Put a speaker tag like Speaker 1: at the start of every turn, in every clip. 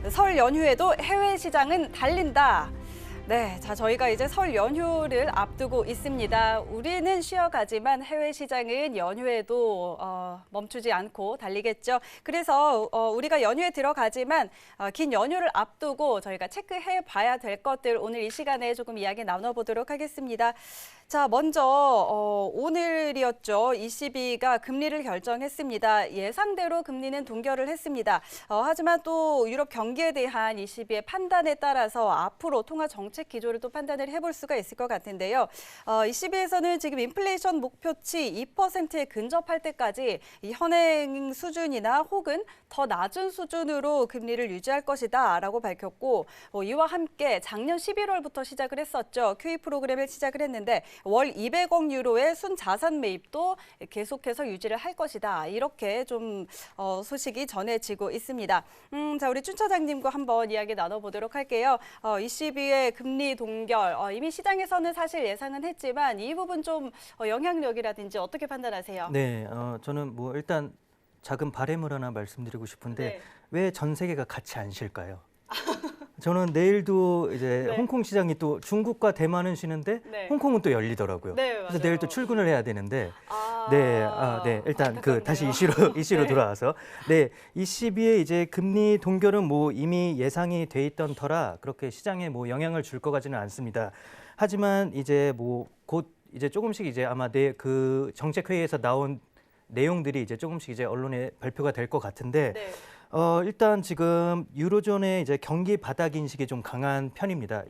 Speaker 1: 설 연휴에도 해외 시장은 달린다. 네, 자 저희가 이제 설 연휴를 앞두고 있습니다. 우리는 쉬어가지만 해외 시장은 연휴에도 멈추지 않고 달리겠죠. 그래서 우리가 연휴에 들어가지만 긴 연휴를 앞두고 저희가 체크해 봐야 될 것들 오늘 이 시간에 조금 이야기 나눠보도록 하겠습니다. 자, 먼저 오늘이었죠. ECB가 금리를 결정했습니다. 예상대로 금리는 동결을 했습니다. 하지만 또 유럽 경기에 대한 ECB의 판단에 따라서 앞으로 통화 정책 기조를 또 판단을 해볼 수가 있을 것 같은데요. ECB에서는 지금 인플레이션 목표치 2%에 근접할 때까지 이 현행 수준이나 혹은 더 낮은 수준으로 금리를 유지할 것이다라고 밝혔고 이와 함께 작년 11월부터 시작을 했었죠. QE 프로그램을 시작을 했는데 월 200억 유로의 순자산 매입도 계속해서 유지를 할 것이다. 이렇게 좀 소식이 전해지고 있습니다. 자, 우리 춘 차장님과 한번 이야기 나눠보도록 할게요. ECB의 금리 동결, 이미 시장에서는 사실 예상은 했지만 이 부분 좀 영향력이라든지 어떻게 판단하세요?
Speaker 2: 네, 저는 뭐 일단 작은 바람을 하나 말씀드리고 싶은데
Speaker 1: 네.
Speaker 2: 왜 전 세계가 같이 안 쉴까요? 저는 내일도 이제
Speaker 1: 네.
Speaker 2: 홍콩 시장이 또 중국과 대만은 쉬는데
Speaker 1: 네.
Speaker 2: 홍콩은 또 열리더라고요.
Speaker 1: 네,
Speaker 2: 그래서
Speaker 1: 맞아요.
Speaker 2: 내일 또 출근을 해야 되는데 네, 일단
Speaker 1: 안타깝네요.
Speaker 2: 다시 이슈로
Speaker 1: 네.
Speaker 2: 돌아와서 네, ECB의 이제 금리 동결은 뭐 이미 예상이 돼 있던 터라 그렇게 시장에 뭐 영향을 줄 것 같지는 않습니다. 하지만 이제 뭐 곧 이제 조금씩 이제 아마 그 정책 회의에서 나온 내용들이 이제 조금씩 이제 언론에 발표가 될 것 같은데
Speaker 1: 네.
Speaker 2: 일단 지금 유로존의 이제 경기 바닥 인식이 좀 강한 편입니다.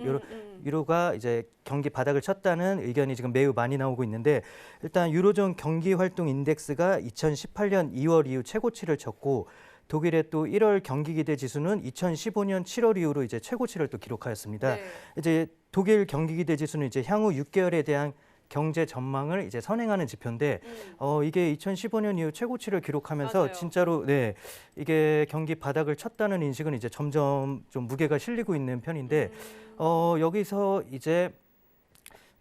Speaker 2: 유로가 이제 경기 바닥을 쳤다는 의견이 지금 매우 많이 나오고 있는데 일단 유로존 경기 활동 인덱스가 2018년 2월 이후 최고치를 쳤고 독일의 또 1월 경기 기대 지수는 2015년 7월 이후로 이제 최고치를 또 기록하였습니다.
Speaker 1: 네.
Speaker 2: 이제 독일 경기 기대 지수는 이제 향후 6개월에 대한 경제 전망을 이제 선행하는 지표인데 이게 2015년 이후 최고치를 기록하면서
Speaker 1: 맞아요.
Speaker 2: 진짜로 네, 이게 경기 바닥을 쳤다는 인식은 이제 점점 좀 무게가 실리고 있는 편인데 여기서 이제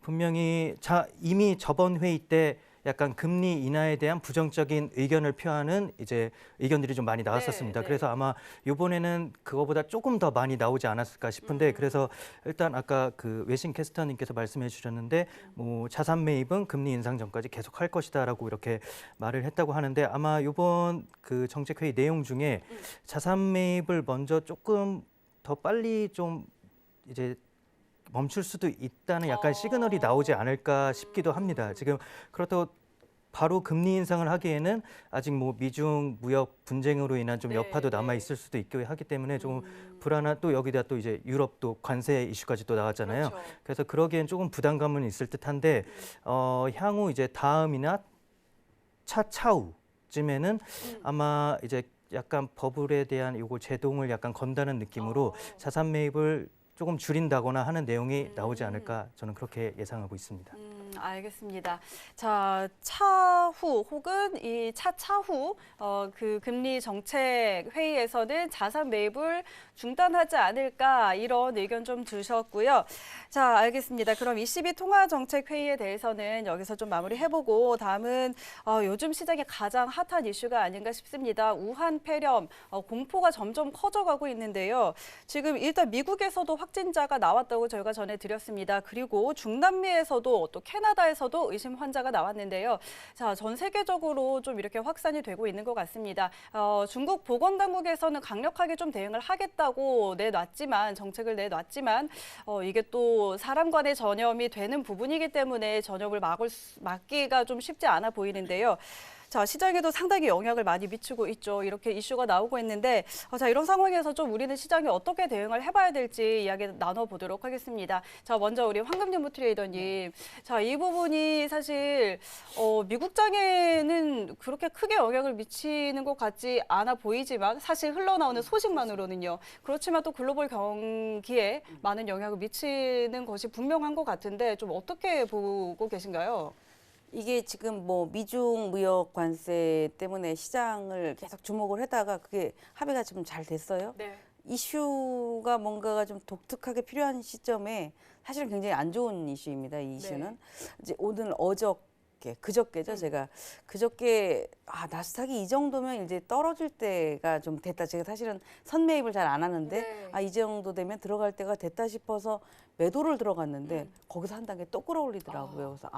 Speaker 2: 분명히 이미 저번 회의 때 약간 금리 인하에 대한 부정적인 의견을 표하는 이제 의견들이 좀 많이 나왔었습니다.
Speaker 1: 네, 네.
Speaker 2: 그래서 아마 이번에는 그거보다 조금 더 많이 나오지 않았을까 싶은데 그래서 일단 아까 그 외신 캐스터님께서 말씀해 주셨는데 뭐 자산 매입은 금리 인상 전까지 계속 할 것이다라고 이렇게 말을 했다고 하는데 아마 이번 그 정책 회의 내용 중에 자산 매입을 먼저 조금 더 빨리 좀 이제 멈출 수도 있다는 약간 시그널이 나오지 않을까 싶기도 합니다. 지금 그렇다고 바로 금리 인상을 하기에는 아직 뭐 미중 무역 분쟁으로 인한 좀
Speaker 1: 네,
Speaker 2: 여파도 남아
Speaker 1: 네.
Speaker 2: 있을 수도 있고 하기 때문에 좀 불안한 또 여기다 또 이제 유럽도 관세 이슈까지 또 나왔잖아요.
Speaker 1: 그렇죠.
Speaker 2: 그래서 그러기엔 조금 부담감은 있을 듯한데 향후 이제 다음이나 차후쯤에는 아마 이제 약간 버블에 대한 요거 제동을 약간 건다는 느낌으로 자산 매입을 조금 줄인다거나 하는 내용이 나오지 않을까 저는 그렇게 예상하고 있습니다.
Speaker 1: 알겠습니다. 자, 차후 혹은 이 차후 그 금리 정책 회의에서는 자산 매입을 중단하지 않을까 이런 의견 좀 주셨고요. 자, 알겠습니다. 그럼 ECB 통화 정책 회의에 대해서는 여기서 좀 마무리해보고 다음은 요즘 시장에 가장 핫한 이슈가 아닌가 싶습니다. 우한 폐렴 공포가 점점 커져가고 있는데요. 지금 일단 미국에서도 확진자가 나왔다고 저희가 전해드렸습니다. 그리고 중남미에서도 또 캐나다에서도 의심 환자가 나왔는데요. 자, 전 세계적으로 좀 이렇게 확산이 되고 있는 것 같습니다. 중국 보건당국에서는 강력하게 좀 대응을 하겠다고 정책을 내놨지만 이게 또 사람 간의 전염이 되는 부분이기 때문에 전염을 막기가 좀 쉽지 않아 보이는데요. 자, 시장에도 상당히 영향을 많이 미치고 있죠. 이렇게 이슈가 나오고 있는데 자, 이런 상황에서 좀 우리는 시장에 어떻게 대응을 해봐야 될지 이야기 나눠보도록 하겠습니다. 자, 먼저 우리 황금연무 트레이더님. 자, 이 부분이 사실 미국장에는 그렇게 크게 영향을 미치는 것 같지 않아 보이지만 사실 흘러나오는 소식만으로는요. 그렇지만 또 글로벌 경기에 많은 영향을 미치는 것이 분명한 것 같은데 좀 어떻게 보고 계신가요?
Speaker 3: 이게 지금 뭐 미중 무역 관세 때문에 시장을 계속 주목을 하다가 그게 합의가 좀 잘 됐어요.
Speaker 1: 네.
Speaker 3: 이슈가 뭔가가 좀 독특하게 필요한 시점에 사실은 굉장히 안 좋은 이슈입니다. 이 이슈는. 이제 오늘 그저께죠. 제가 그저께 나스닥이 이 정도면 이제 떨어질 때가 좀 됐다. 제가 사실은 선매입을 잘 안 하는데
Speaker 1: 네.
Speaker 3: 이 정도 되면 들어갈 때가 됐다 싶어서 매도를 들어갔는데 거기서 한 단계 또 끌어올리더라고요. 그래서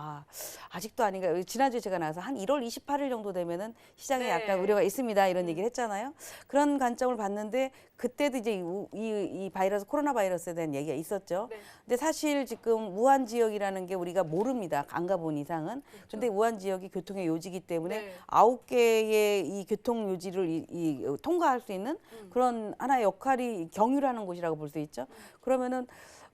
Speaker 3: 아직도 아닌가. 지난주에 제가 나와서 한 1월 28일 정도 되면은 시장에
Speaker 1: 네.
Speaker 3: 약간 우려가 있습니다. 이런 얘기를 했잖아요. 그런 관점을 봤는데 그때도 이제 이 바이러스 코로나 바이러스에 대한 얘기가 있었죠.
Speaker 1: 네.
Speaker 3: 근데 사실 지금 우한 지역이라는 게 우리가 모릅니다. 안 가본 이상은. 근데 우한 지역이 교통의 요지이기 때문에
Speaker 1: 네.
Speaker 3: 9개의 이 교통 요지를 통과할 수 있는 그런 하나의 역할이 경유라는 곳이라고 볼 수 있죠. 그러면은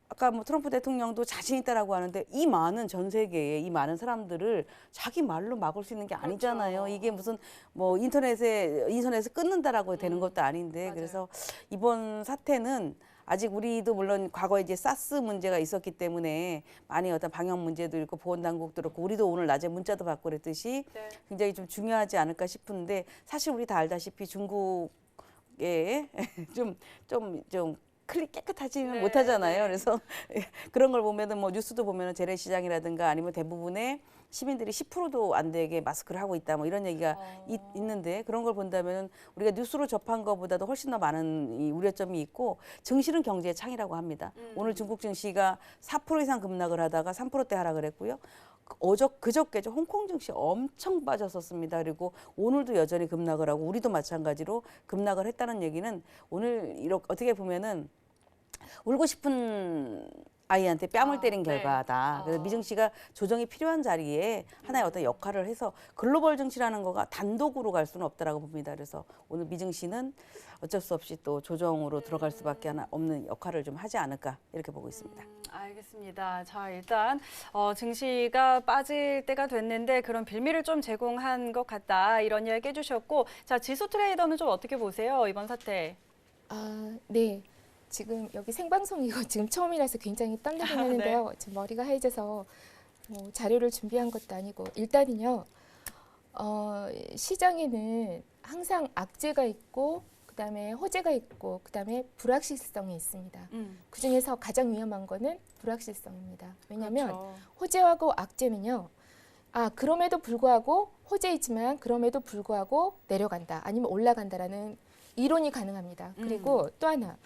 Speaker 3: 아까 뭐 트럼프 대통령도 자신 있다라고 하는데 이 많은 전 세계에 이 많은 사람들을 자기 말로 막을 수 있는 게 아니잖아요.
Speaker 1: 그렇죠.
Speaker 3: 이게 무슨 뭐 인터넷에서 끊는다라고 되는 것도 아닌데
Speaker 1: 맞아요.
Speaker 3: 그래서 이번 사태는 아직 우리도 물론 과거에 이제 사스 문제가 있었기 때문에 많이 어떤 방역 문제도 있고 보건당국도 그렇고 우리도 오늘 낮에 문자도 받고 그랬듯이
Speaker 1: 네.
Speaker 3: 굉장히 좀 중요하지 않을까 싶은데 사실 우리 다 알다시피 중국에 좀 깨끗하지는
Speaker 1: 네,
Speaker 3: 못하잖아요.
Speaker 1: 네.
Speaker 3: 그래서 그런 걸 보면은 뭐 뉴스도 보면은 재래시장이라든가 아니면 대부분의 시민들이 10%도 안 되게 마스크를 하고 있다 뭐 이런 얘기가 있는데 그런 걸 본다면은 우리가 뉴스로 접한 것보다도 훨씬 더 많은 이 우려점이 있고 증시는 경제의 창이라고 합니다. 오늘 중국 증시가 4% 이상 급락을 하다가 3%대 하락을 했고요. 그저께죠. 홍콩 증시 엄청 빠졌었습니다. 그리고 오늘도 여전히 급락을 하고 우리도 마찬가지로 급락을 했다는 얘기는 오늘 이렇게 어떻게 보면은 울고 싶은 아이한테 뺨을 때린
Speaker 1: 네.
Speaker 3: 결과다. 그래서 미 증시가 조정이 필요한 자리에 하나의 어떤 역할을 해서 글로벌 증시라는 거가 단독으로 갈 수는 없다라고 봅니다. 그래서 오늘 미 증시는 어쩔 수 없이 또 조정으로 들어갈 수밖에 없는 역할을 좀 하지 않을까 이렇게 보고 있습니다.
Speaker 1: 알겠습니다. 자, 일단 증시가 빠질 때가 됐는데 그런 빌미를 좀 제공한 것 같다. 이런 이야기 해주셨고, 자, 지수 트레이더는 좀 어떻게 보세요? 이번 사태.
Speaker 4: 네. 지금 여기 생방송이고 지금 처음이라서 굉장히 떨리긴 하는데요. 지금 머리가 하얘져서 뭐 자료를 준비한 것도 아니고 일단은요. 시장에는 항상 악재가 있고 그다음에 호재가 있고 그다음에 불확실성이 있습니다. 그중에서 가장 위험한 거는 불확실성입니다. 왜냐하면
Speaker 1: 그렇죠.
Speaker 4: 호재하고 악재는요. 그럼에도 불구하고 호재이지만 그럼에도 불구하고 내려간다. 아니면 올라간다라는 이론이 가능합니다. 그리고 또 하나.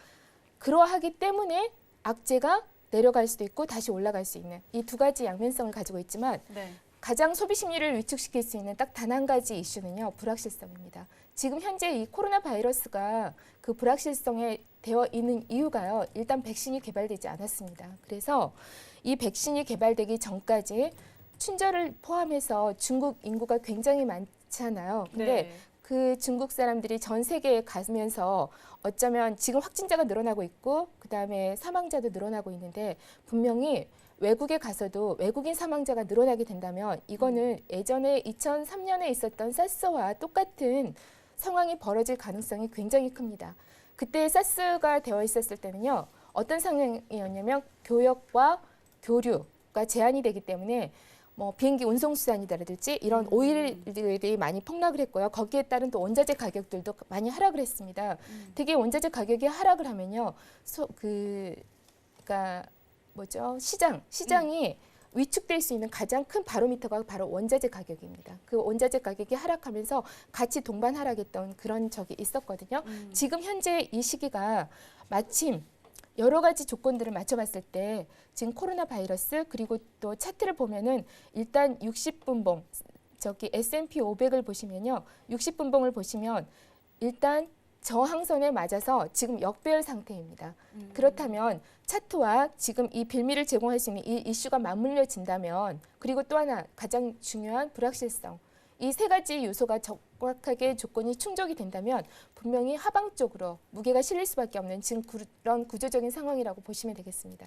Speaker 4: 그러하기 때문에 악재가 내려갈 수도 있고 다시 올라갈 수 있는 이 두 가지 양면성을 가지고 있지만
Speaker 1: 네.
Speaker 4: 가장 소비 심리를 위축시킬 수 있는 딱 단 한 가지 이슈는요. 불확실성입니다. 지금 현재 이 코로나 바이러스가 그 불확실성에 되어 있는 이유가요. 일단 백신이 개발되지 않았습니다. 그래서 이 백신이 개발되기 전까지 춘절을 포함해서 중국 인구가 굉장히 많잖아요. 근데
Speaker 1: 네.
Speaker 4: 그 중국 사람들이 전 세계에 가면서 어쩌면 지금 확진자가 늘어나고 있고 그다음에 사망자도 늘어나고 있는데 분명히 외국에 가서도 외국인 사망자가 늘어나게 된다면 이거는 예전에 2003년에 있었던 사스와 똑같은 상황이 벌어질 가능성이 굉장히 큽니다. 그때 사스가 되어 있었을 때는요. 어떤 상황이었냐면 교역과 교류가 제한이 되기 때문에 뭐 비행기 운송수단이라든지 이런 오일들이 많이 폭락을 했고요. 거기에 따른 또 원자재 가격들도 많이 하락을 했습니다. 되게 원자재 가격이 하락을 하면요, 그러니까 뭐죠? 시장이 위축될 수 있는 가장 큰 바로미터가 바로 원자재 가격입니다. 그 원자재 가격이 하락하면서 같이 동반 하락했던 그런 적이 있었거든요. 지금 현재 이 시기가 마침 여러 가지 조건들을 맞춰봤을 때 지금 코로나 바이러스 그리고 또 차트를 보면은 일단 60분봉 저기 S&P 500을 보시면요. 60분봉을 보시면 일단 저항선에 맞아서 지금 역배열 상태입니다. 그렇다면 차트와 지금 이 빌미를 제공할 수 있는 이 이슈가 맞물려진다면 그리고 또 하나 가장 중요한 불확실성 이 세 가지 요소가 정확하게 조건이 충족이 된다면 분명히 하방 쪽으로 무게가 실릴 수밖에 없는 지금 그런 구조적인 상황이라고 보시면 되겠습니다.